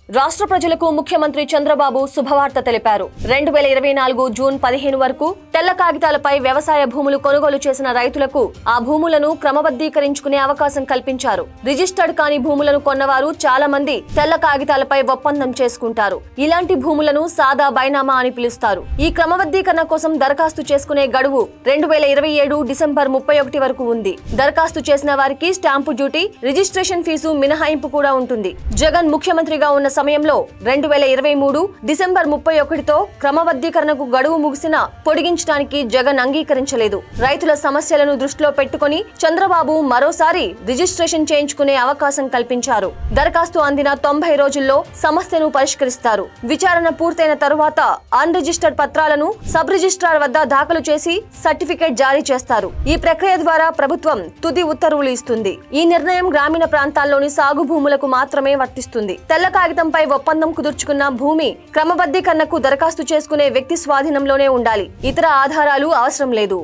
రాష్ట్ర ప్రజలకు ముఖ్యమంత్రి చంద్రబాబు శుభవార్త తెలిపారు. 2024 జూన్ 15 వరకు తెల్ల కాగితాలపై వ్యవసాయ భూములు కొనుగోలు చేసిన రైతులకు ఆ భూములను క్రమబద్ధీకరించుకునే అవకాశం కల్పించారు. రిజిస్టర్డ్ కాని భూములను కొన్నవారు చాలా మంది తెల్ల కాగితాలపై ఒప్పందం చేసుకుంటారు. ఇలాంటి భూములను సాదా బైనామా అని పిలుస్తారు. ఈ క్రమబద్ధీకరణ కోసం దరఖాస్తు చేసుకునే గడువు 2027 డిసెంబర్ 31 వరకు ఉంది. దరఖాస్తు చేసిన వారికి స్టాంపు డ్యూటీ, రిజిస్ట్రేషన్ ఫీజు మినహాయింపు కూడా ఉంటుంది. జగన్ ముఖ్యమంత్రిగా ఉన్న సమయంలో 2023 డిసెంబర్ 31తో క్రమబద్ధీకరణకు గడువు ముగిసినా పొడిగించడానికి జగన్ అంగీకరించలేదు. రైతుల సమస్యలను దృష్టిలో పెట్టుకుని చంద్రబాబు మరోసారి రిజిస్ట్రేషన్ చేయించుకునే అవకాశం కల్పించారు. దరఖాస్తు అందిన 90 రోజుల్లో సమస్యను పరిష్కరిస్తారు. విచారణ పూర్తయిన తరువాత అన్ రిజిస్టర్డ్ పత్రాలను సబ్ రిజిస్ట్రార్ వద్ద దాఖలు చేసి సర్టిఫికేట్ జారీ చేస్తారు. ఈ ప్రక్రియ ద్వారా ప్రభుత్వం తుది ఉత్తర్వులు ఇస్తుంది. ఈ నిర్ణయం గ్రామీణ ప్రాంతాల్లోని సాగు భూములకు మాత్రమే వర్తిస్తుంది. తెల్ల కాగితంపై ఒప్పందం కుదుర్చుకున్న భూమి క్రమబద్ధీకరణకు దరఖాస్తు చేసుకునే వ్యక్తి స్వాధీనంలోనే ఉండాలి. ఇతర ఆధారాలు అవసరం లేదు.